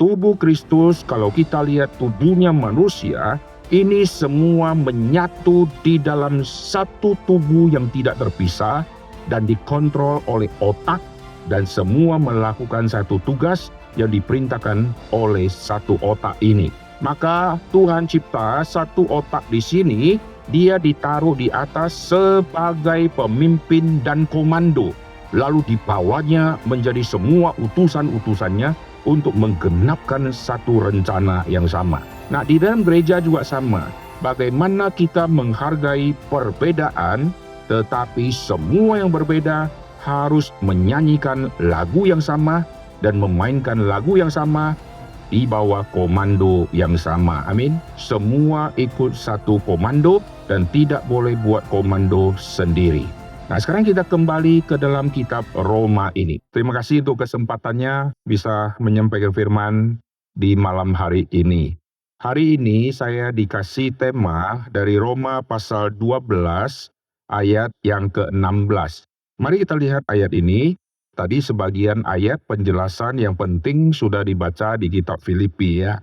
tubuh Kristus, kalau kita lihat tubuhnya manusia, ini semua menyatu di dalam satu tubuh yang tidak terpisah dan dikontrol oleh otak, dan semua melakukan satu tugas yang diperintahkan oleh satu otak ini. Maka Tuhan cipta satu otak di sini, dia ditaruh di atas sebagai pemimpin dan komando. Lalu dibawanya menjadi semua utusan-utusannya untuk menggenapkan satu rencana yang sama. Nah, di dalam gereja juga sama. Bagaimana kita menghargai perbedaan, tetapi semua yang berbeda harus menyanyikan lagu yang sama dan memainkan lagu yang sama di bawah komando yang sama. Amin. Semua ikut satu komando dan tidak boleh buat komando sendiri. Nah, sekarang kita kembali ke dalam kitab Roma ini. Terima kasih untuk kesempatannya bisa menyampaikan firman di malam hari ini. Hari ini saya dikasih tema dari Roma pasal 12 ayat yang ke-16. Mari kita lihat ayat ini. Tadi sebagian ayat penjelasan yang penting sudah dibaca di kitab Filipi ya.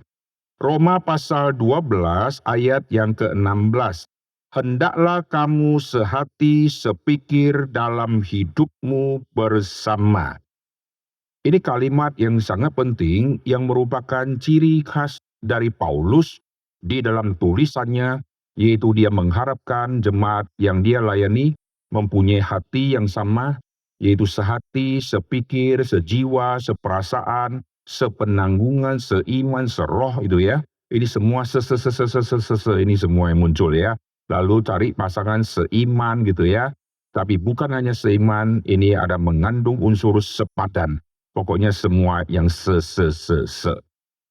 Roma pasal 12 ayat yang ke-16. Hendaklah kamu sehati sepikir dalam hidupmu bersama. Ini kalimat yang sangat penting yang merupakan ciri khas dari Paulus di dalam tulisannya, yaitu dia mengharapkan jemaat yang dia layani mempunyai hati yang sama, yaitu sehati, sepikir, sejiwa, seperasaan, sepenanggungan, seiman, seroh itu ya. Ini semua ini semua yang muncul ya. Lalu cari pasangan seiman gitu ya. Tapi bukan hanya seiman, ini ada mengandung unsur sepadan. Pokoknya semua yang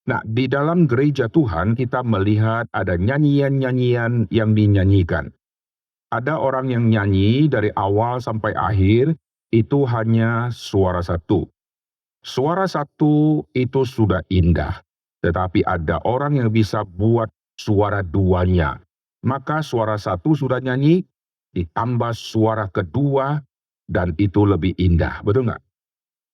Nah, di dalam gereja Tuhan kita melihat ada nyanyian-nyanyian yang dinyanyikan. Ada orang yang nyanyi dari awal sampai akhir, itu hanya suara satu. Suara satu itu sudah indah, tetapi ada orang yang bisa buat suara duanya. Maka suara satu sudah nyanyi, ditambah suara kedua, dan itu lebih indah, betul nggak?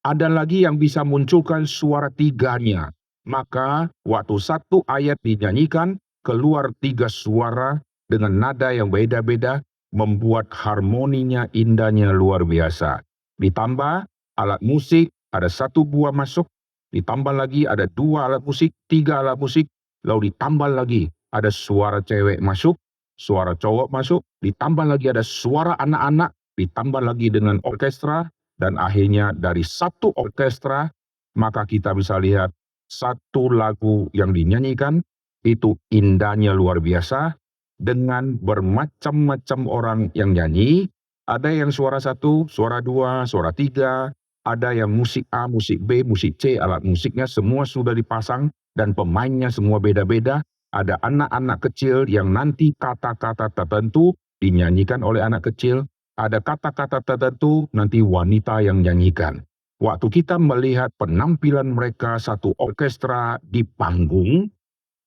Ada lagi yang bisa munculkan suara tiganya. Maka waktu satu ayat dinyanyikan, keluar tiga suara dengan nada yang beda-beda, membuat harmoninya indahnya luar biasa. Ditambah alat musik, ada satu buah masuk, ditambah lagi ada dua alat musik, tiga alat musik, lalu ditambah lagi ada suara cewek masuk, suara cowok masuk, ditambah lagi ada suara anak-anak, ditambah lagi dengan orkestra, dan akhirnya dari satu orkestra, maka kita bisa lihat satu lagu yang dinyanyikan, itu indahnya luar biasa, dengan bermacam-macam orang yang nyanyi. Ada yang suara satu, suara dua, suara tiga, ada yang musik A, musik B, musik C, alat musiknya semua sudah dipasang, dan pemainnya semua beda-beda. Ada anak-anak kecil yang nanti kata-kata tertentu dinyanyikan oleh anak kecil, ada kata-kata tertentu nanti wanita yang nyanyikan. Waktu kita melihat penampilan mereka satu orkestra di panggung,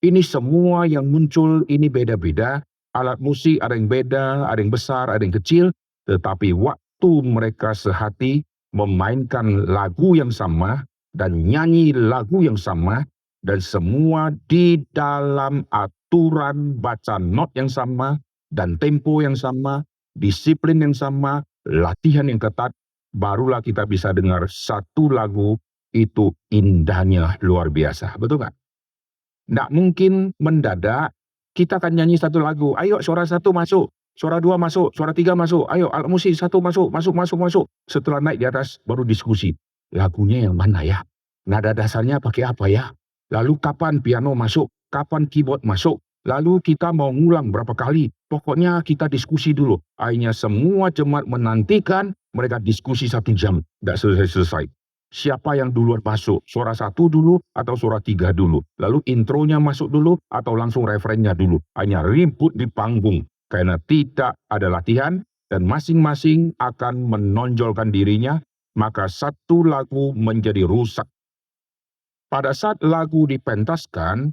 ini semua yang muncul ini beda-beda. Alat musik ada yang beda, ada yang besar, ada yang kecil. Tetapi waktu mereka sehati memainkan lagu yang sama dan nyanyi lagu yang sama, dan semua di dalam aturan baca not yang sama dan tempo yang sama, disiplin yang sama, latihan yang ketat, barulah kita bisa dengar satu lagu itu indahnya luar biasa. Betul nggak? Nggak mungkin mendadak kita akan nyanyi satu lagu. Ayo suara satu masuk, suara dua masuk, suara tiga masuk. Ayo alat musik satu masuk, masuk. Setelah naik di atas baru diskusi. Lagunya yang mana ya? Nada dasarnya pakai apa ya? Lalu kapan piano masuk? Kapan keyboard masuk? Lalu kita mau ngulang berapa kali? Pokoknya kita diskusi dulu. Akhirnya semua jemaat menantikan mereka diskusi 1 jam. Tidak selesai-selesai. Siapa yang duluan masuk? Suara satu dulu atau suara tiga dulu? Lalu intronya masuk dulu atau langsung referennya dulu? Hanya ribut di panggung. Karena tidak ada latihan dan masing-masing akan menonjolkan dirinya, maka satu lagu menjadi rusak. Pada saat lagu dipentaskan,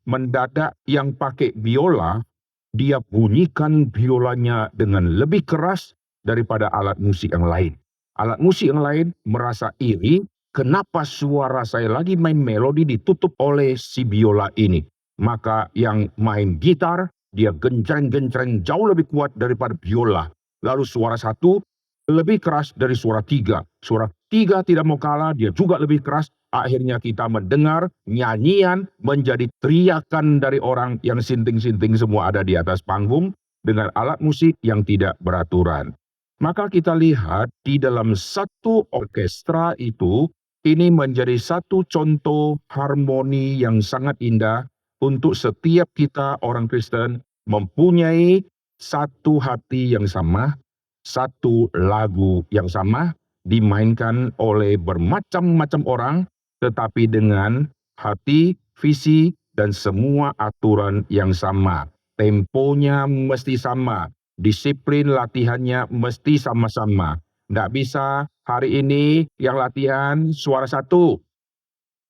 mendadak yang pakai biola, dia bunyikan biolanya dengan lebih keras daripada alat musik yang lain. Alat musik yang lain merasa iri kenapa suara saya lagi main melodi ditutup oleh si biola ini? Maka yang main gitar, dia genjreng-genjreng jauh lebih kuat daripada biola. Lalu suara satu lebih keras dari suara tiga. Suara tiga tidak mau kalah, dia juga lebih keras. Akhirnya kita mendengar nyanyian menjadi teriakan dari orang yang sinting-sinting semua ada di atas panggung dengan alat musik yang tidak beraturan. Maka kita lihat di dalam satu orkestra itu, ini menjadi satu contoh harmoni yang sangat indah untuk setiap kita orang Kristen mempunyai satu hati yang sama, satu lagu yang sama, dimainkan oleh bermacam-macam orang, tetapi dengan hati, visi, dan semua aturan yang sama. Temponya mesti sama, disiplin latihannya mesti sama-sama. Tidak bisa hari ini yang latihan suara satu,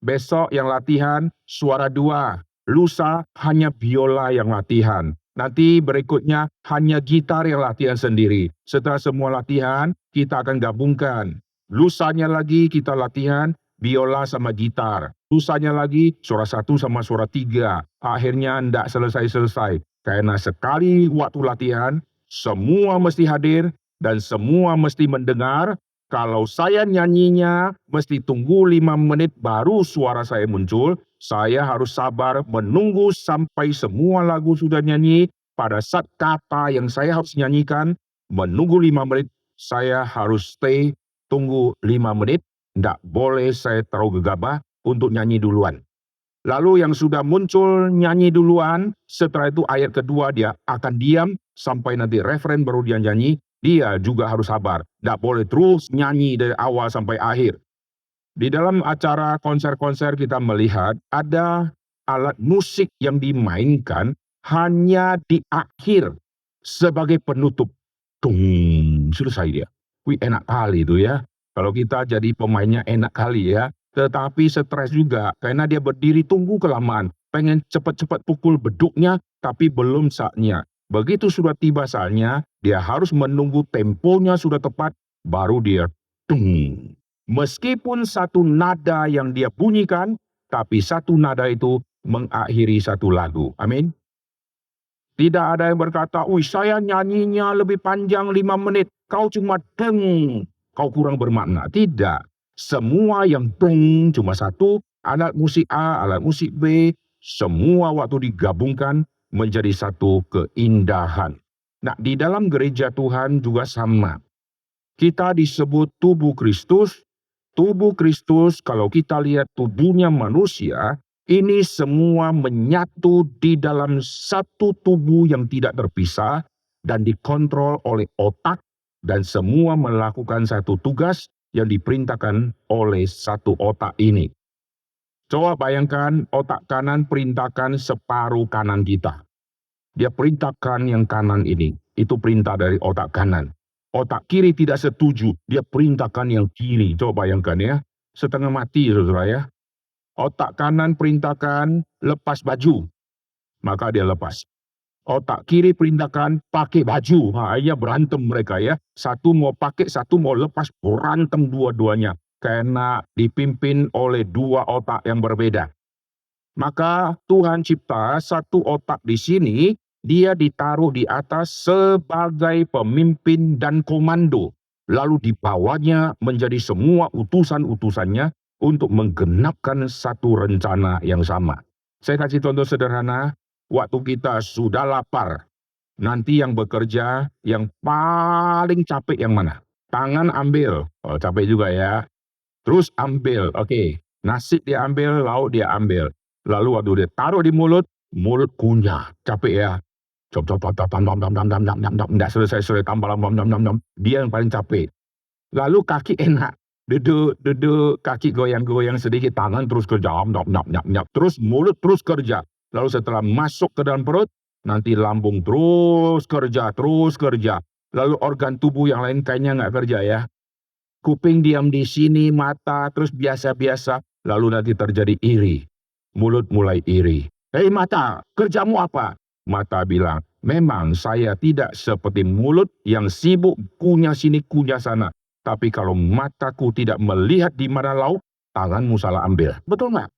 besok yang latihan suara dua, lusa hanya biola yang latihan. Nanti berikutnya hanya gitar yang latihan sendiri. Setelah semua latihan, kita akan gabungkan. Lusanya lagi kita latihan biola sama gitar. Lusanya lagi suara satu sama suara tiga. Akhirnya tidak selesai-selesai. Karena sekali waktu latihan, semua mesti hadir dan semua mesti mendengar. Kalau saya nyanyinya mesti tunggu 5 menit baru suara saya muncul. Saya harus sabar menunggu sampai semua lagu sudah nyanyi. Pada saat kata yang saya harus nyanyikan, menunggu 5 menit, saya harus stay, tunggu 5 menit. Tidak boleh saya terlalu gegabah untuk nyanyi duluan. Lalu yang sudah muncul nyanyi duluan, setelah itu ayat kedua dia akan diam sampai nanti referen baru dia nyanyi. Dia juga harus sabar. Tidak boleh terus nyanyi dari awal sampai akhir. Di dalam acara konser-konser kita melihat ada alat musik yang dimainkan hanya di akhir sebagai penutup. Tung, selesai dia. Wih, enak kali itu ya. Kalau kita jadi pemainnya enak kali ya. Tetapi stres juga karena dia berdiri tunggu kelamaan. Pengen cepat-cepat pukul beduknya tapi belum saatnya. Begitu sudah tiba saatnya, dia harus menunggu temponya sudah tepat, baru dia tung. Meskipun satu nada yang dia bunyikan, tapi satu nada itu mengakhiri satu lagu. Amin. Tidak ada yang berkata, wih saya nyanyinya lebih panjang 5 menit, kau cuma deng, kau kurang bermakna. Tidak. Semua yang deng cuma satu, alat musik A, alat musik B, semua waktu digabungkan menjadi satu keindahan. Nah, di dalam gereja Tuhan juga sama. Kita disebut tubuh Kristus. Tubuh Kristus, kalau kita lihat tubuhnya manusia, ini semua menyatu di dalam satu tubuh yang tidak terpisah dan dikontrol oleh otak dan semua melakukan satu tugas yang diperintahkan oleh satu otak ini. Coba bayangkan otak kanan perintahkan separuh kanan kita. Dia perintahkan yang kanan ini. Itu perintah dari otak kanan. Otak kiri tidak setuju. Dia perintahkan yang kiri. Coba bayangkan ya. Setengah mati saudara ya. Otak kanan perintahkan lepas baju. Maka dia lepas. Otak kiri perintahkan pakai baju. Ya berantem mereka ya. Satu mau pakai, satu mau lepas. Berantem dua-duanya. Karena dipimpin oleh dua otak yang berbeda. Maka Tuhan cipta satu otak di sini, dia ditaruh di atas sebagai pemimpin dan komando. Lalu dibawanya menjadi semua utusan-utusannya untuk menggenapkan satu rencana yang sama. Saya kasih contoh sederhana, waktu kita sudah lapar, nanti yang bekerja yang paling capek yang mana? Tangan ambil, capek juga ya. Terus ambil, oke. Nasi dia ambil, lauk dia ambil. Lalu waktu dia taruh di mulut kunyah, capek ya. Cop cop cop tam tam tam tam tam tam tam, enggak selesai tambah tam tam tam tam. Dia yang paling capek. Lalu kaki enak. Duduk kaki goyang-goyang sedikit, tangan terus kerja, terus mulut terus kerja. Lalu setelah masuk ke dalam perut, nanti lambung terus kerja. Lalu organ tubuh yang lain kayaknya nggak kerja ya. Kuping diam di sini, mata terus biasa-biasa, lalu nanti terjadi iri. Mulut mulai iri. Hei mata, kerjamu apa? Mata bilang, memang saya tidak seperti mulut yang sibuk kunyah sini, kunyah sana. Tapi kalau mataku tidak melihat di mana lauk, tanganmu salah ambil. Betul nggak?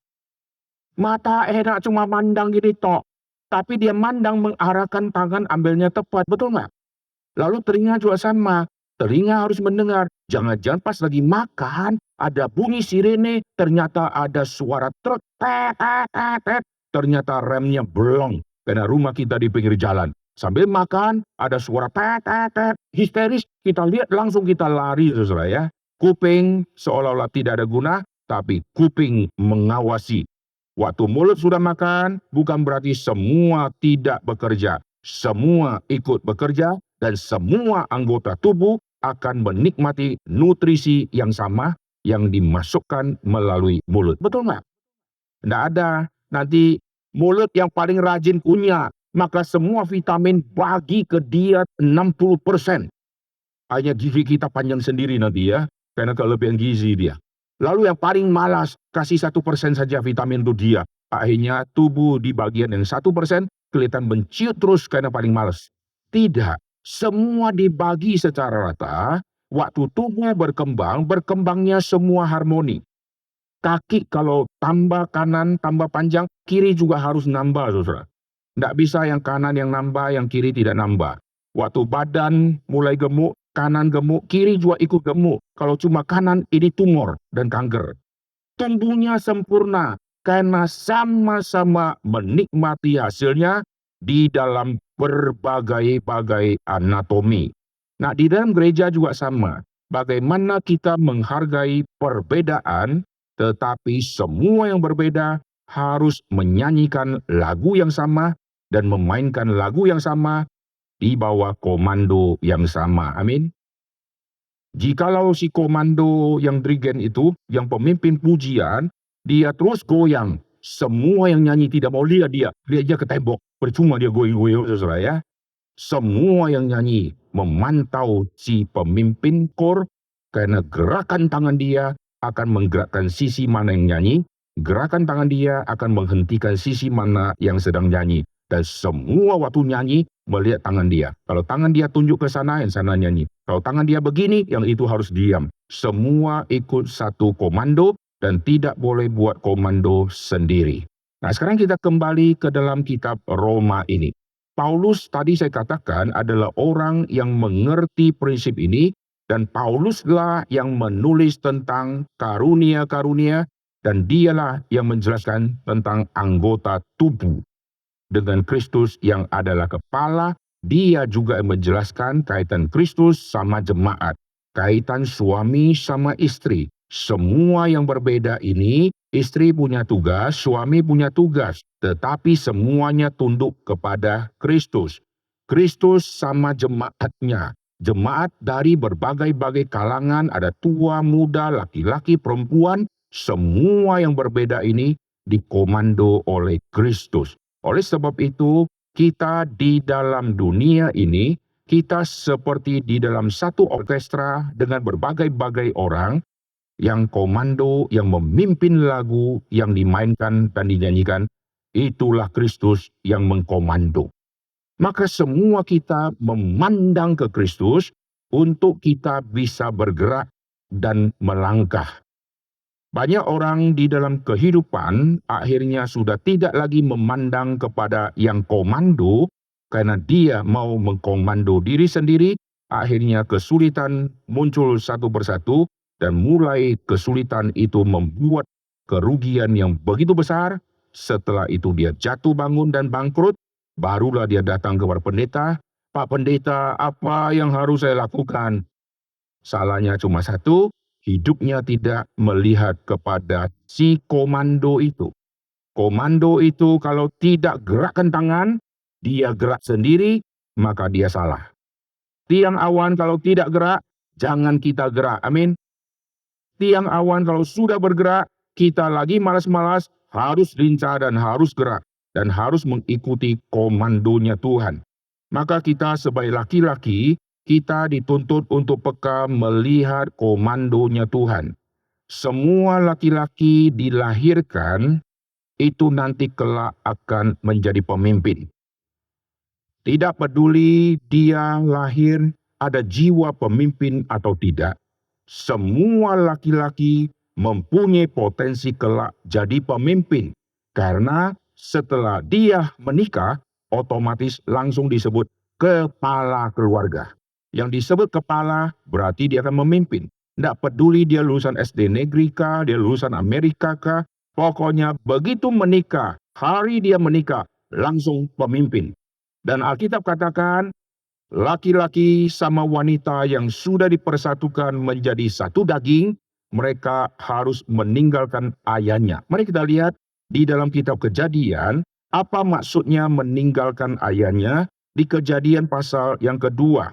Mata enak cuma mandang gini tok, tapi dia mandang mengarahkan tangan ambilnya tepat. Betul nggak? Lalu telinga juga sama. Telinga harus mendengar. Jangan-jangan pas lagi makan, ada bunyi sirene, ternyata ada suara truk, tet, tet, tet, tet. Ternyata remnya belum, karena rumah kita di pinggir jalan. Sambil makan, ada suara tet, tet, tet. Histeris, kita lihat langsung kita lari, saudara ya. Kuping seolah-olah tidak ada guna, tapi kuping mengawasi. Waktu mulut sudah makan, bukan berarti semua tidak bekerja. Semua ikut bekerja, dan semua anggota tubuh akan menikmati nutrisi yang sama yang dimasukkan melalui mulut. Betul nggak? Nggak ada. Nanti mulut yang paling rajin punya, maka semua vitamin bagi ke dia 60%. Hanya gizi kita panjang sendiri nanti ya, karena kelebihan gizi dia. Lalu yang paling malas, kasih 1% saja vitamin untuk dia. Akhirnya tubuh di bagian yang 1% kelihatan menciut terus karena paling malas. Tidak, semua dibagi secara rata. Waktu tubuh berkembang, berkembangnya semua harmoni. Kaki kalau tambah kanan, tambah panjang, kiri juga harus nambah, saudara. Tidak bisa yang kanan yang nambah, yang kiri tidak nambah. Waktu badan mulai gemuk, kanan gemuk, kiri juga ikut gemuk. Kalau cuma kanan, ini tumor dan kanker. Tumbuhnya sempurna karena sama-sama menikmati hasilnya di dalam berbagai-bagai anatomi. Nah, di dalam gereja juga sama. Bagaimana kita menghargai perbedaan, tetapi semua yang berbeda harus menyanyikan lagu yang sama dan memainkan lagu yang sama di bawah komando yang sama. Amin. Jikalau si komando yang dirigen itu, yang pemimpin pujian, dia terus goyang. Semua yang nyanyi tidak mau lihat dia aja ke tembok. Percuma dia goyang-goyang, saudara ya. Semua yang nyanyi memantau si pemimpin kor, karena gerakan tangan dia akan menggerakkan sisi mana yang nyanyi, gerakan tangan dia akan menghentikan sisi mana yang sedang nyanyi. Dan semua waktu nyanyi melihat tangan dia. Kalau tangan dia tunjuk ke sana, yang sana nyanyi. Kalau tangan dia begini, yang itu harus diam. Semua ikut satu komando dan tidak boleh buat komando sendiri. Nah, sekarang kita kembali ke dalam kitab Roma ini. Paulus tadi saya katakan adalah orang yang mengerti prinsip ini, dan Pauluslah yang menulis tentang karunia-karunia, dan dialah yang menjelaskan tentang anggota tubuh. Dengan Kristus yang adalah kepala, dia juga menjelaskan kaitan Kristus sama jemaat, kaitan suami sama istri. Semua yang berbeda ini, istri punya tugas, suami punya tugas, tetapi semuanya tunduk kepada Kristus. Kristus sama jemaatnya. Jemaat dari berbagai-bagai kalangan, ada tua, muda, laki-laki, perempuan, semua yang berbeda ini dikomando oleh Kristus. Oleh sebab itu, kita di dalam dunia ini, kita seperti di dalam satu orkestra dengan berbagai-bagai orang yang komando, yang memimpin lagu yang dimainkan dan dinyanyikan. Itulah Kristus yang mengkomando. Maka semua kita memandang ke Kristus untuk kita bisa bergerak dan melangkah. Banyak orang di dalam kehidupan akhirnya sudah tidak lagi memandang kepada yang komando, karena dia mau mengkomando diri sendiri. Akhirnya kesulitan muncul satu persatu, dan mulai kesulitan itu membuat kerugian yang begitu besar. Setelah itu dia jatuh bangun dan bangkrut, barulah dia datang kepada pendeta. Pak Pendeta, apa yang harus saya lakukan? Salahnya cuma satu, hidupnya tidak melihat kepada si komando itu. Komando itu kalau tidak gerakkan tangan, dia gerak sendiri, maka dia salah. Tiang awan kalau tidak gerak, jangan kita gerak. Amin. Tiang awan kalau sudah bergerak, kita lagi malas-malas, harus lincah dan harus gerak. Dan harus mengikuti komandonya Tuhan. Maka kita sebagai laki-laki, kita dituntut untuk peka melihat komandonya Tuhan. Semua laki-laki dilahirkan itu nanti kelak akan menjadi pemimpin. Tidak peduli dia lahir ada jiwa pemimpin atau tidak, semua laki-laki mempunyai potensi kelak jadi pemimpin. Karena setelah dia menikah, otomatis langsung disebut kepala keluarga. Yang disebut kepala berarti dia akan memimpin. Tidak peduli dia lulusan SD negeri kah, dia lulusan Amerika kah, pokoknya begitu menikah, hari dia menikah, langsung pemimpin. Dan Alkitab katakan, laki-laki sama wanita yang sudah dipersatukan menjadi satu daging, mereka harus meninggalkan ayahnya. Mari kita lihat di dalam kitab Kejadian, apa maksudnya meninggalkan ayahnya di Kejadian pasal yang kedua.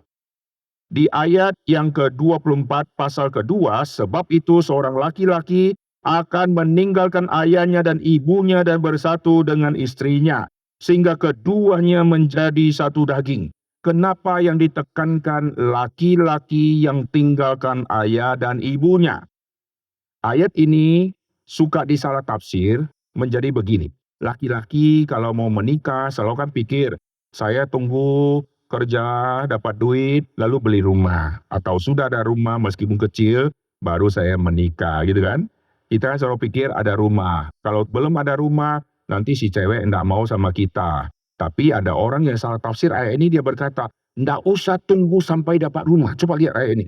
Di ayat yang ke-24 pasal kedua, sebab itu seorang laki-laki akan meninggalkan ayahnya dan ibunya dan bersatu dengan istrinya, sehingga keduanya menjadi satu daging. Kenapa yang ditekankan laki-laki yang tinggalkan ayah dan ibunya? Ayat ini suka disalah tafsir menjadi begini. Laki-laki kalau mau menikah selalu kan pikir, saya tunggu kerja, dapat duit, lalu beli rumah. Atau sudah ada rumah meskipun kecil, baru saya menikah gitu kan. Kita selalu pikir ada rumah. Kalau belum ada rumah, nanti si cewek enggak mau sama kita. Tapi ada orang yang salah tafsir ayat ini, dia berkata, enggak usah tunggu sampai dapat rumah. Coba lihat ayat ini.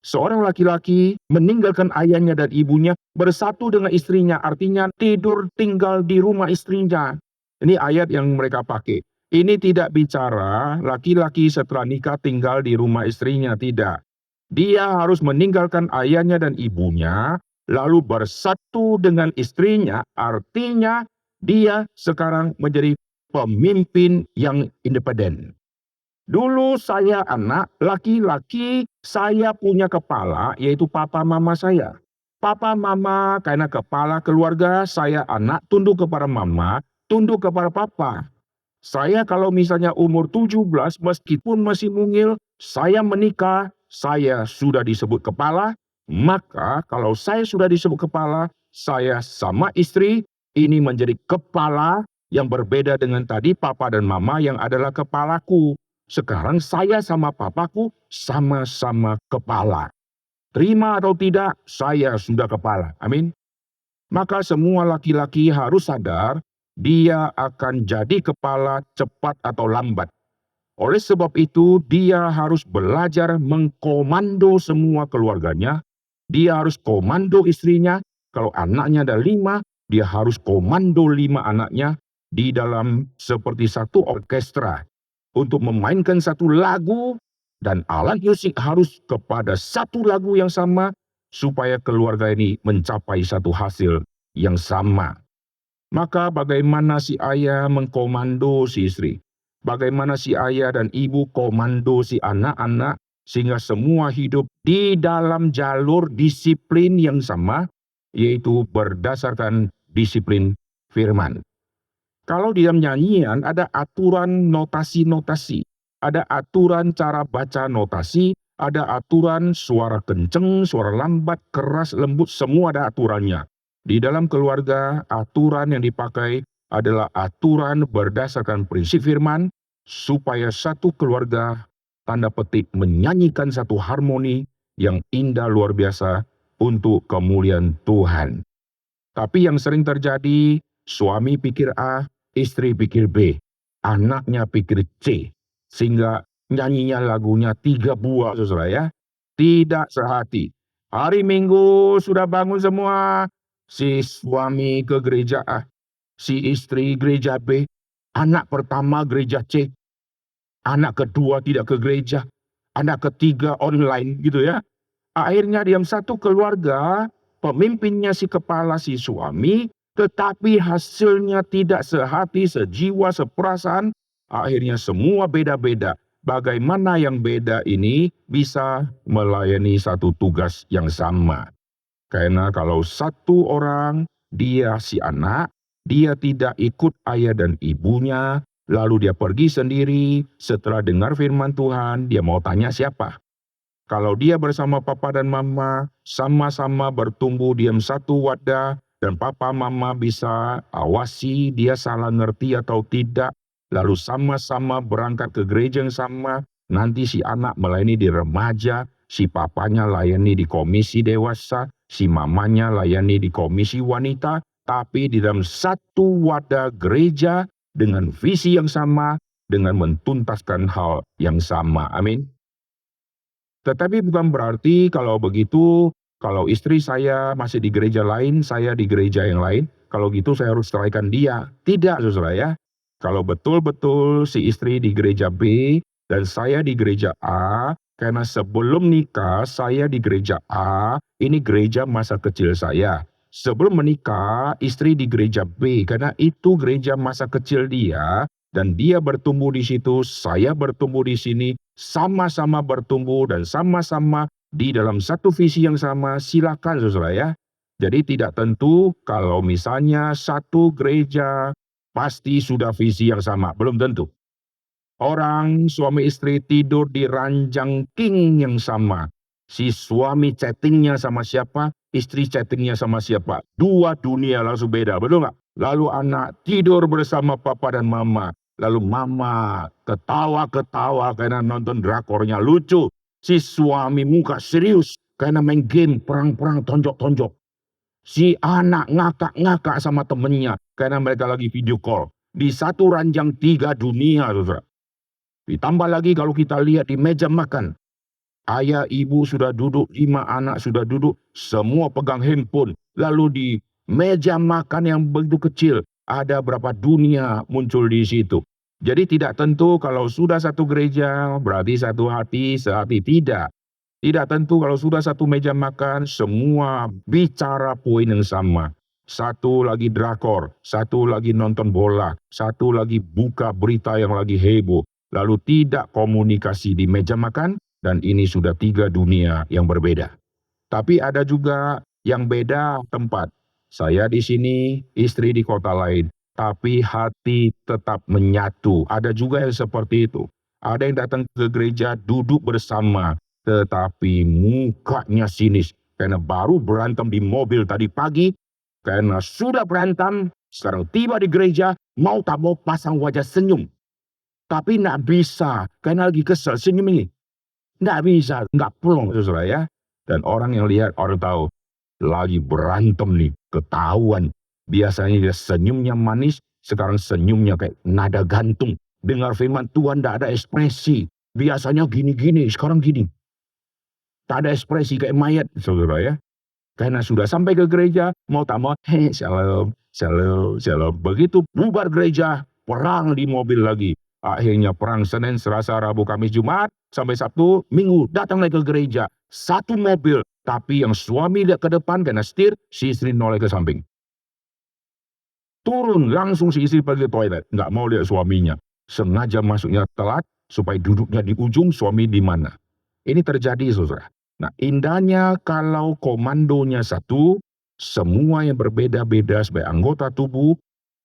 Seorang laki-laki meninggalkan ayahnya dan ibunya, bersatu dengan istrinya, artinya tidur tinggal di rumah istrinya. Ini ayat yang mereka pakai. Ini tidak bicara laki-laki setelah nikah tinggal di rumah istrinya, tidak. Dia harus meninggalkan ayahnya dan ibunya, lalu bersatu dengan istrinya, artinya dia sekarang menjadi pemimpin yang independen. Dulu saya anak laki-laki, saya punya kepala, yaitu papa mama saya. Papa mama karena kepala keluarga, saya anak tunduk kepada mama, tunduk kepada papa. Saya kalau misalnya umur 17, meskipun masih mungil, saya menikah, saya sudah disebut kepala, maka kalau saya sudah disebut kepala, saya sama istri, ini menjadi kepala yang berbeda dengan tadi papa dan mama yang adalah kepalaku. Sekarang saya sama papaku sama-sama kepala. Terima atau tidak, saya sudah kepala. Amin. Maka semua laki-laki harus sadar, dia akan jadi kepala cepat atau lambat. Oleh sebab itu, dia harus belajar mengkomando semua keluarganya. Dia harus komando istrinya. Kalau anaknya ada 5, dia harus komando 5 anaknya di dalam seperti satu orkestra. Untuk memainkan satu lagu, dan alat musik harus kepada satu lagu yang sama, supaya keluarga ini mencapai satu hasil yang sama. Maka bagaimana si ayah mengkomando si istri? Bagaimana si ayah dan ibu komando si anak-anak, sehingga semua hidup di dalam jalur disiplin yang sama, yaitu berdasarkan disiplin firman. Kalau di dalam nyanyian ada aturan notasi-notasi, ada aturan cara baca notasi, ada aturan suara kenceng, suara lambat, keras, lembut, semua ada aturannya. Di dalam keluarga, aturan yang dipakai adalah aturan berdasarkan prinsip firman, supaya satu keluarga, tanda petik, menyanyikan satu harmoni yang indah luar biasa untuk kemuliaan Tuhan. Tapi yang sering terjadi, suami pikir A, istri pikir B, anaknya pikir C, sehingga nyanyinya lagunya 3 buah, saudara ya. Tidak sehati. Hari Minggu sudah bangun semua, si suami ke gereja A, si istri gereja B, anak pertama gereja C, anak kedua tidak ke gereja, anak ketiga online gitu ya. Akhirnya diam satu keluarga, pemimpinnya si kepala si suami, tetapi hasilnya tidak sehati, sejiwa, seperasaan. Akhirnya semua beda-beda. Bagaimana yang beda ini bisa melayani satu tugas yang sama? Karena kalau satu orang, dia si anak, dia tidak ikut ayah dan ibunya, lalu dia pergi sendiri, setelah dengar firman Tuhan, dia mau tanya siapa? Kalau dia bersama papa dan mama, sama-sama bertumbuh diam satu wadah, dan papa mama bisa awasi dia salah ngerti atau tidak, lalu sama-sama berangkat ke gereja yang sama, nanti si anak melayani di remaja, si papanya layani di komisi dewasa, si mamanya layani di komisi wanita, tapi di dalam satu wadah gereja dengan visi yang sama, dengan mentuntaskan hal yang sama. Amin. Tetapi bukan berarti kalau begitu, kalau istri saya masih di gereja lain, saya di gereja yang lain, kalau gitu saya harus ceraikan dia. Tidak, saudara ya. Kalau betul-betul si istri di gereja B dan saya di gereja A, karena sebelum nikah saya di gereja A, ini gereja masa kecil saya. Sebelum menikah, istri di gereja B, karena itu gereja masa kecil dia, dan dia bertumbuh di situ, saya bertumbuh di sini, sama-sama bertumbuh dan sama-sama di dalam satu visi yang sama, silakan saudara ya. Jadi tidak tentu kalau misalnya satu gereja pasti sudah visi yang sama, belum tentu. Orang suami istri tidur di ranjang king yang sama. Si suami chattingnya sama siapa, istri chattingnya sama siapa. Dua dunia langsung beda, betul nggak? Lalu anak tidur bersama papa dan mama. Lalu mama ketawa-ketawa karena nonton drakornya lucu. Si suami muka serius karena main game perang-perang tonjok-tonjok. Si anak ngakak-ngakak sama temennya karena mereka lagi video call. Di satu ranjang tiga dunia, saudara. Ditambah lagi kalau kita lihat di meja makan. Ayah, ibu sudah duduk, 5 anak sudah duduk, semua pegang handphone. Lalu di meja makan yang begitu kecil, ada berapa dunia muncul di situ. Jadi tidak tentu kalau sudah satu gereja, berarti satu hati, sehati. Tidak. Tidak tentu kalau sudah satu meja makan, semua bicara poin yang sama. Satu lagi drakor, satu lagi nonton bola, satu lagi buka berita yang lagi heboh. Lalu tidak komunikasi di meja makan, dan ini sudah 3 dunia yang berbeda. Tapi ada juga yang beda tempat. Saya di sini, istri di kota lain, tapi hati tetap menyatu. Ada juga yang seperti itu. Ada yang datang ke gereja duduk bersama, tetapi mukanya sinis karena baru berantem di mobil tadi pagi, karena sudah berantem, sekarang tiba di gereja, mau tak mau pasang wajah senyum. Tapi nggak bisa, karena lagi kesel senyum ini. Nggak bisa, nggak plong saudara ya. Dan orang yang lihat, orang tahu, lagi berantem nih, ketahuan. Biasanya dia senyumnya manis, sekarang senyumnya kayak nada gantung. Dengar firman Tuhan nggak ada ekspresi. Biasanya gini-gini, sekarang gini. Tak ada ekspresi kayak mayat saudara ya. Karena sudah sampai ke gereja, mau tak mau, hei shalom, shalom, shalom. Begitu bubar gereja, perang di mobil lagi. Akhirnya perang Senin, Selasa, Rabu, Kamis, Jumat, sampai Sabtu, Minggu, datang lagi ke gereja. Satu mobil, tapi yang suami lihat ke depan karena setir, si istri noleh ke samping. Turun, langsung si istri pergi ke toilet, nggak mau lihat suaminya. Sengaja masuknya telat, supaya duduknya di ujung, suami di mana. Ini terjadi saudara. Nah indahnya kalau komandonya satu, semua yang berbeda-beda sebagai anggota tubuh,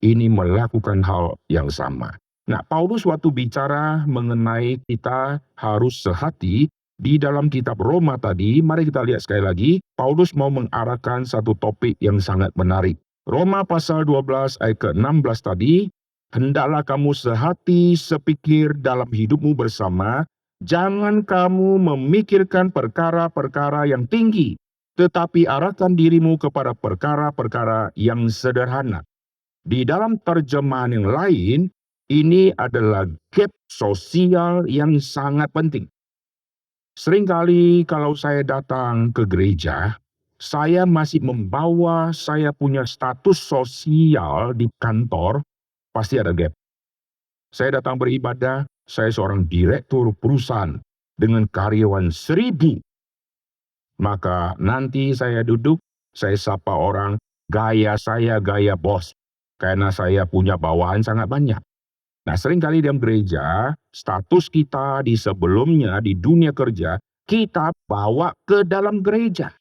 ini melakukan hal yang sama. Nah, Paulus waktu bicara mengenai kita harus sehati di dalam kitab Roma tadi, mari kita lihat sekali lagi, Paulus mau mengarahkan satu topik yang sangat menarik. Roma pasal 12 ayat ke-16 tadi, hendaklah kamu sehati sepikir dalam hidupmu bersama, jangan kamu memikirkan perkara-perkara yang tinggi, tetapi arahkan dirimu kepada perkara-perkara yang sederhana. Di dalam terjemahan yang lain, ini adalah gap sosial yang sangat penting. Seringkali kalau saya datang ke gereja, saya masih membawa saya punya status sosial di kantor, pasti ada gap. Saya datang beribadah, saya seorang direktur perusahaan dengan karyawan 1000. Maka nanti saya duduk, saya sapa orang, gaya saya gaya bos, karena saya punya bawahan sangat banyak. Nah, seringkali dalam gereja, status kita di sebelumnya, di dunia kerja, kita bawa ke dalam gereja.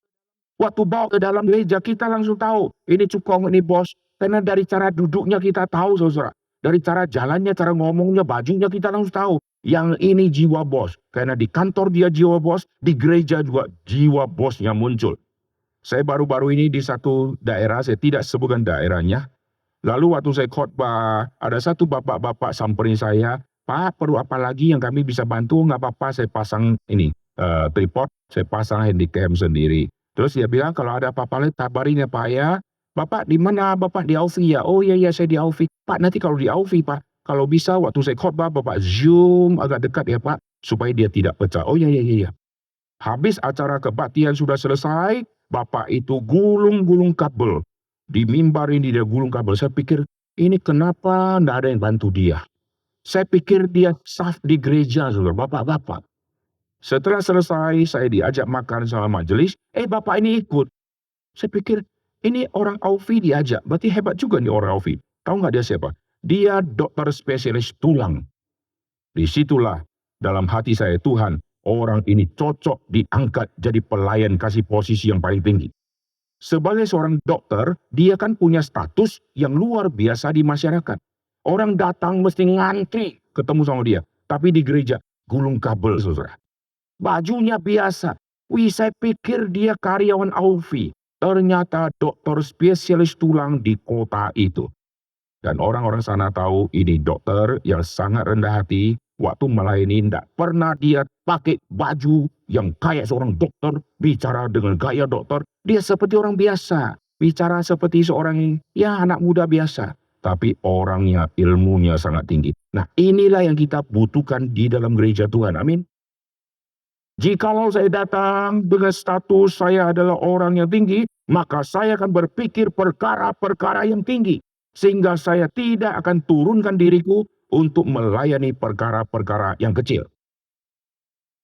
Waktu bawa ke dalam gereja, kita langsung tahu, ini cukong, ini bos. Karena dari cara duduknya kita tahu, saudara. Dari cara jalannya, cara ngomongnya, bajunya kita langsung tahu. Yang ini jiwa bos. Karena di kantor dia jiwa bos, di gereja juga jiwa bosnya muncul. Saya baru-baru ini di satu daerah, saya tidak sebutkan daerahnya. Lalu waktu saya khotbah, ada satu bapak-bapak samperin saya, Pak, perlu apa lagi yang kami bisa bantu? Nggak apa-apa, saya pasang ini. tripod, saya pasang handycam sendiri. Terus dia bilang kalau ada apa-apa lagi kabarin ya Pak ya. Bapak di mana? Bapak di Aufi ya? Oh iya saya di Aufi. Pak nanti kalau di Aufi Pak, kalau bisa waktu saya khotbah Bapak zoom agak dekat ya Pak, supaya dia tidak pecah. Oh iya. Habis acara kebaktian sudah selesai, Bapak itu gulung-gulung kabel. Di mimbar ini dia gulung kabel. Saya pikir, ini kenapa tidak ada yang bantu dia? Saya pikir dia saf di gereja, saudara, bapak-bapak. Setelah selesai, saya diajak makan sama majelis. Bapak ini ikut. Saya pikir, ini orang Aufi diajak. Berarti hebat juga nih orang Aufi. Tahu nggak dia siapa? Dia dokter spesialis tulang. Disitulah dalam hati saya, Tuhan, orang ini cocok diangkat jadi pelayan kasih posisi yang paling tinggi. Sebagai seorang dokter, dia kan punya status yang luar biasa di masyarakat. Orang datang mesti ngantri ketemu sama dia. Tapi di gereja, gulung kabel, saudara. Bajunya biasa. Saya pikir dia karyawan Aufi. Ternyata dokter spesialis tulang di kota itu. Dan orang-orang sana tahu ini dokter yang sangat rendah hati. Waktu melayani tidak pernah dia pakai baju yang kayak seorang dokter. Bicara dengan gaya dokter. Dia seperti orang biasa. Bicara seperti seorang anak muda biasa. Tapi orangnya, ilmunya sangat tinggi. Nah, inilah yang kita butuhkan di dalam gereja Tuhan. Amin. Jikalau saya datang dengan status saya adalah orang yang tinggi, maka saya akan berpikir perkara-perkara yang tinggi. Sehingga saya tidak akan turunkan diriku untuk melayani perkara-perkara yang kecil.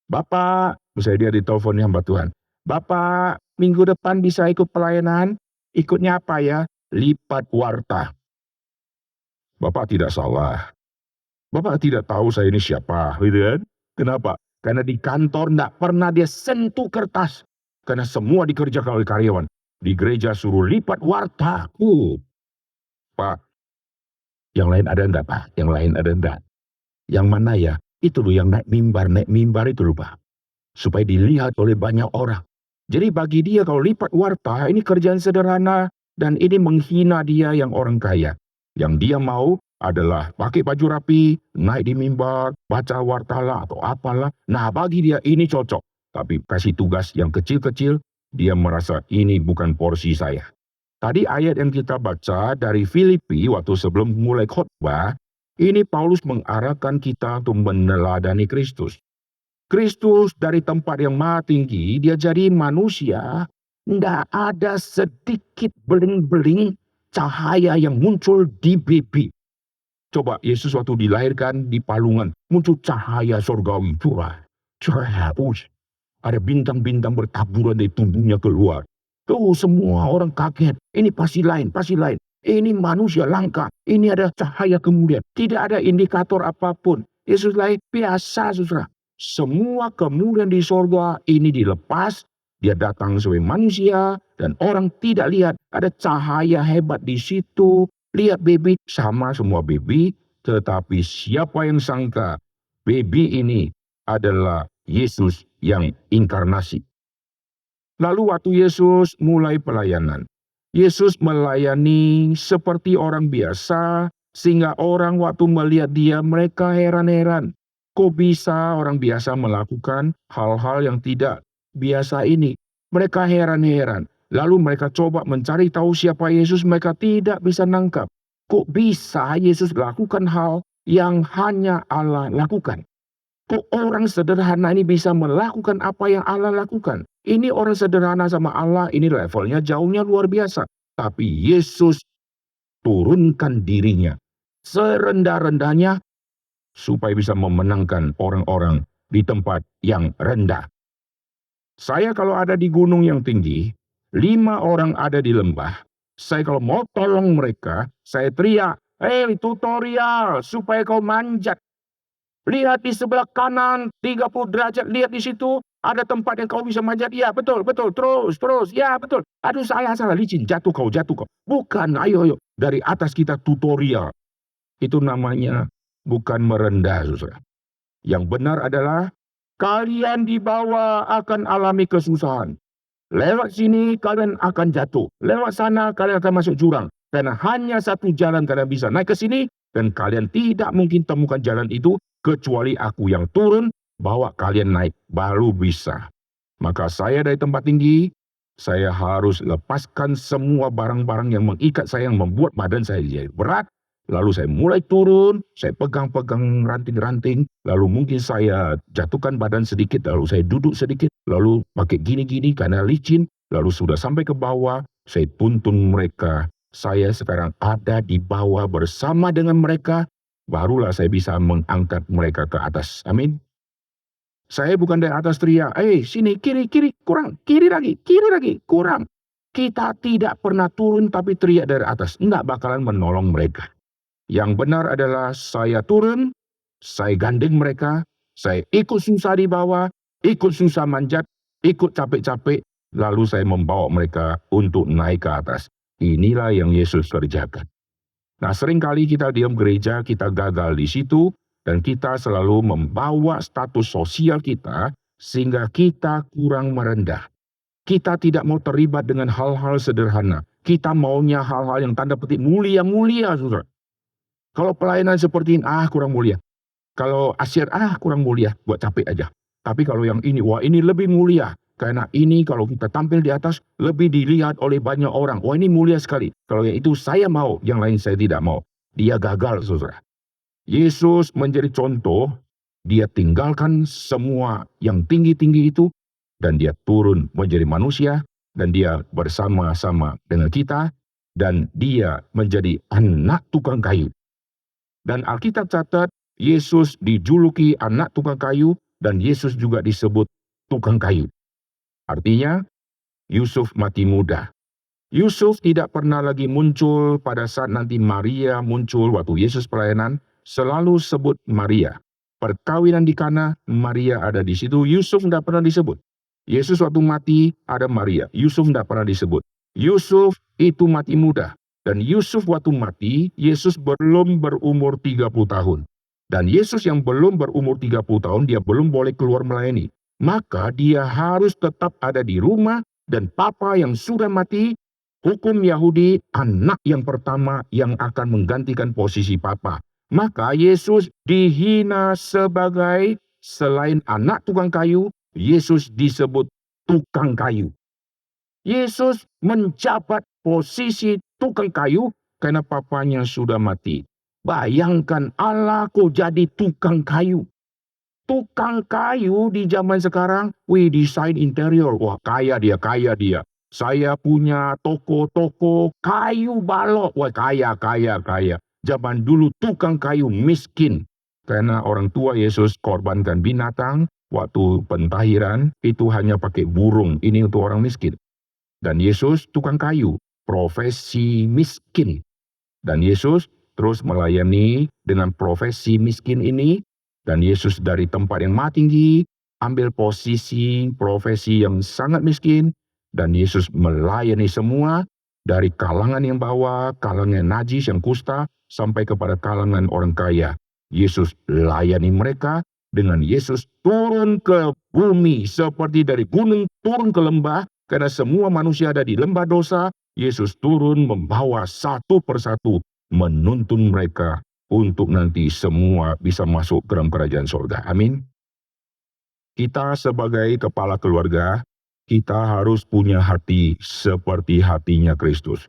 Bapak, misalnya dia ditelepon hamba Tuhan. Bapak, minggu depan bisa ikut pelayanan? Ikutnya apa ya? Lipat warta. Bapak tidak salah. Bapak tidak tahu saya ini siapa, gitu kan? Kenapa? Karena di kantor tidak pernah dia sentuh kertas. Karena semua dikerjakan oleh karyawan. Di gereja suruh lipat warta. Pak, yang lain ada enggak Pak? Yang lain ada enggak? Yang mana ya? Itu loh yang naik mimbar itu loh Pak. Supaya dilihat oleh banyak orang. Jadi bagi dia kalau lipat warta, ini kerjaan sederhana. Dan ini menghina dia yang orang kaya. Yang dia mau adalah pakai baju rapi, naik di mimbar, baca wartalah atau apalah. Nah bagi dia ini cocok. Tapi kasih tugas yang kecil-kecil, dia merasa ini bukan porsi saya. Tadi ayat yang kita baca dari Filipi waktu sebelum mulai khotbah, ini Paulus mengarahkan kita untuk meneladani Kristus. Kristus dari tempat yang maha tinggi, dia jadi manusia, tidak ada sedikit beling-beling cahaya yang muncul di pipi. Coba Yesus waktu dilahirkan di palungan, muncul cahaya surgawi, ada bintang-bintang bertaburan dari tubuhnya keluar. Semua orang kaget. Ini pasti lain. Ini manusia langka. Ini ada cahaya kemudian. Tidak ada indikator apapun. Yesus lahir biasa, saudara. Semua kemudian di sorga ini dilepas. Dia datang sebagai manusia. Dan orang tidak lihat. Ada cahaya hebat di situ. Lihat baby, sama semua baby. Tetapi siapa yang sangka baby ini adalah Yesus yang inkarnasi. Lalu waktu Yesus mulai pelayanan, Yesus melayani seperti orang biasa, sehingga orang waktu melihat dia, mereka heran-heran. Kok bisa orang biasa melakukan hal-hal yang tidak biasa ini? Mereka heran-heran. Lalu mereka coba mencari tahu siapa Yesus, mereka tidak bisa nangkap. Kok bisa Yesus lakukan hal yang hanya Allah lakukan? Kok orang sederhana ini bisa melakukan apa yang Allah lakukan? Ini orang sederhana sama Allah, ini levelnya jauhnya luar biasa. Tapi Yesus turunkan dirinya serendah-rendahnya supaya bisa memenangkan orang-orang di tempat yang rendah. Saya kalau ada di gunung yang tinggi, 5 orang ada di lembah. Saya kalau mau tolong mereka, saya teriak, tutorial supaya kau manjat. Lihat di sebelah kanan 30 derajat, lihat di situ ada tempat yang kau bisa manjat. Ya betul, terus, ya betul. Aduh salah, licin, jatuh kau. Bukan, ayo. Dari atas kita tutorial. Itu namanya bukan merendah, saudara. Yang benar adalah kalian di bawah akan alami kesusahan. Lewat sini kalian akan jatuh. Lewat sana kalian akan masuk jurang. Karena hanya satu jalan kalian bisa naik ke sini. Dan kalian tidak mungkin temukan jalan itu kecuali aku yang turun bawa kalian naik, baru bisa. Maka saya dari tempat tinggi, saya harus lepaskan semua barang-barang yang mengikat saya, yang membuat badan saya jadi berat. Lalu saya mulai turun, saya pegang-pegang ranting-ranting, lalu mungkin saya jatuhkan badan sedikit, lalu saya duduk sedikit, lalu pakai gini-gini karena licin, lalu sudah sampai ke bawah, saya tuntun mereka. Saya sekarang ada di bawah bersama dengan mereka, barulah saya bisa mengangkat mereka ke atas. Amin. Saya bukan dari atas teriak, sini, kiri, kiri, kurang, kiri lagi, kurang. Kita tidak pernah turun tapi teriak dari atas. Enggak bakalan menolong mereka. Yang benar adalah saya turun, saya gandeng mereka, saya ikut susah di bawah, ikut susah manjat, ikut capek-capek, lalu saya membawa mereka untuk naik ke atas. Inilah yang Yesus kerjakan. Nah, seringkali kita diam gereja, kita gagal di situ, dan kita selalu membawa status sosial kita sehingga kita kurang merendah. Kita tidak mau terlibat dengan hal-hal sederhana. Kita maunya hal-hal yang tanda petik mulia-mulia, saudara. Kalau pelayanan seperti ini, kurang mulia. Kalau asyir, kurang mulia, buat capek aja. Tapi kalau yang ini, wah ini lebih mulia. Karena ini kalau kita tampil di atas, lebih dilihat oleh banyak orang. Wah ini mulia sekali. Kalau yang itu saya mau, yang lain saya tidak mau. Dia gagal, saudara. Yesus menjadi contoh, dia tinggalkan semua yang tinggi-tinggi itu, dan dia turun menjadi manusia, dan dia bersama-sama dengan kita, dan dia menjadi anak tukang kayu. Dan Alkitab catat, Yesus dijuluki anak tukang kayu, dan Yesus juga disebut tukang kayu. Artinya, Yusuf mati muda. Yusuf tidak pernah lagi muncul pada saat nanti Maria muncul waktu Yesus pelayanan, selalu sebut Maria. Perkawinan di Kana, Maria ada di situ, Yusuf tidak pernah disebut. Yesus waktu mati, ada Maria, Yusuf tidak pernah disebut. Yusuf itu mati muda. Dan Yusuf waktu mati, Yesus belum berumur 30 tahun. Dan Yesus yang belum berumur 30 tahun, dia belum boleh keluar melayani. Maka dia harus tetap ada di rumah, dan papa yang sudah mati, hukum Yahudi, anak yang pertama yang akan menggantikan posisi papa. Maka Yesus dihina sebagai, selain anak tukang kayu, Yesus disebut tukang kayu. Yesus menjabat posisi tukang kayu karena papanya sudah mati. Bayangkan Allah kok jadi tukang kayu. Tukang kayu di zaman sekarang, desain interior. Wah, kaya dia. Saya punya toko-toko kayu balok. Wah, kaya. Zaman dulu tukang kayu miskin. Karena orang tua Yesus korbankan binatang, waktu pentahiran, itu hanya pakai burung. Ini untuk orang miskin. Dan Yesus tukang kayu, profesi miskin. Dan Yesus terus melayani dengan profesi miskin ini. Dan Yesus dari tempat yang maha tinggi, ambil posisi profesi yang sangat miskin, dan Yesus melayani semua, dari kalangan yang bawah, kalangan najis yang kusta, sampai kepada kalangan orang kaya. Yesus layani mereka, dengan Yesus turun ke bumi, seperti dari gunung turun ke lembah, karena semua manusia ada di lembah dosa. Yesus turun membawa satu persatu, menuntun mereka, untuk nanti semua bisa masuk ke dalam kerajaan surga. Amin. Kita sebagai kepala keluarga, kita harus punya hati seperti hatinya Kristus.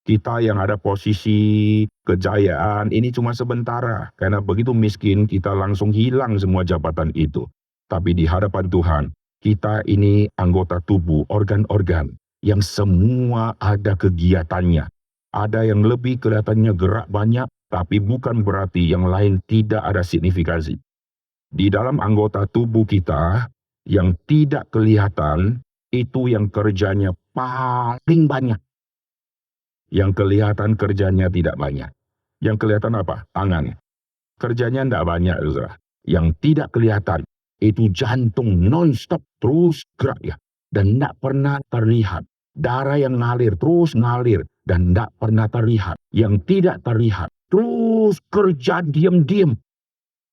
Kita yang ada posisi kejayaan ini cuma sementara, karena begitu miskin kita langsung hilang semua jabatan itu. Tapi di hadapan Tuhan, kita ini anggota tubuh, organ-organ yang semua ada kegiatannya. Ada yang lebih kelihatannya gerak banyak, tapi bukan berarti yang lain tidak ada signifikansi. Di dalam anggota tubuh kita yang tidak kelihatan, itu yang kerjanya paling banyak. Yang kelihatan kerjanya tidak banyak. Yang kelihatan apa? Tangan. Kerjanya tidak banyak. Yang tidak kelihatan, itu jantung non-stop terus gerak ya. Dan tidak pernah terlihat. Darah yang ngalir, terus ngalir. Dan tidak pernah terlihat. Yang tidak terlihat, terus kerja diam-diam.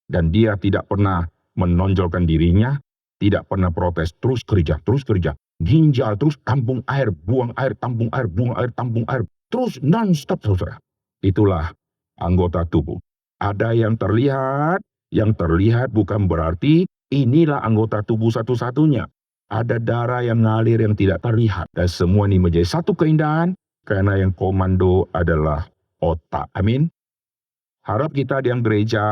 Dan dia tidak pernah menonjolkan dirinya, tidak pernah protes, terus kerja. Ginjal terus tampung air, buang air, tampung air, buang air, tampung air. Terus non-stop, saudara. Itulah anggota tubuh. Ada yang terlihat bukan berarti inilah anggota tubuh satu-satunya. Ada darah yang ngalir yang tidak terlihat. Dan semua ini menjadi satu keindahan karena yang komando adalah otak. Amin. Harap kita di dalam gereja,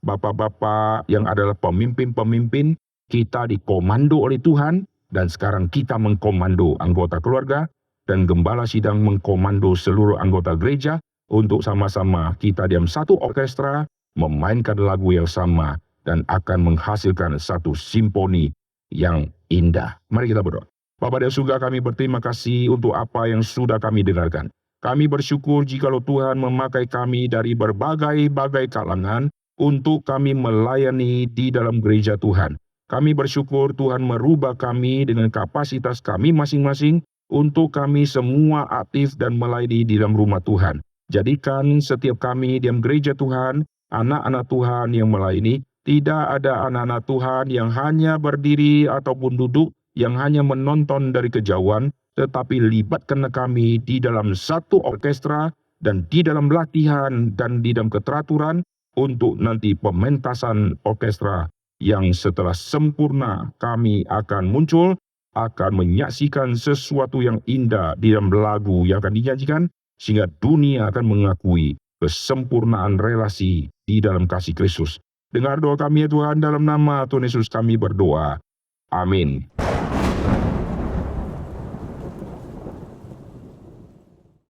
bapak-bapak yang adalah pemimpin-pemimpin, kita dikomando oleh Tuhan, dan sekarang kita mengkomando anggota keluarga, dan gembala sidang mengkomando seluruh anggota gereja, untuk sama-sama kita di dalam satu orkestra, memainkan lagu yang sama, dan akan menghasilkan satu simfoni yang indah. Mari kita berdoa. Bapa di surga, kami berterima kasih untuk apa yang sudah kami dengarkan. Kami bersyukur jikalau Tuhan memakai kami dari berbagai-bagai kalangan untuk kami melayani di dalam gereja Tuhan. Kami bersyukur Tuhan merubah kami dengan kapasitas kami masing-masing untuk kami semua aktif dan melayani di dalam rumah Tuhan. Jadikan setiap kami di dalam gereja Tuhan, anak-anak Tuhan yang melayani, tidak ada anak-anak Tuhan yang hanya berdiri ataupun duduk, yang hanya menonton dari kejauhan, tetapi libatkan kami di dalam satu orkestra dan di dalam latihan dan di dalam keteraturan untuk nanti pementasan orkestra yang setelah sempurna kami akan muncul, akan menyaksikan sesuatu yang indah di dalam lagu yang akan dinyanyikan, sehingga dunia akan mengakui kesempurnaan relasi di dalam kasih Kristus. Dengar doa kami ya Tuhan, dalam nama Tuhan Yesus kami berdoa. Amin.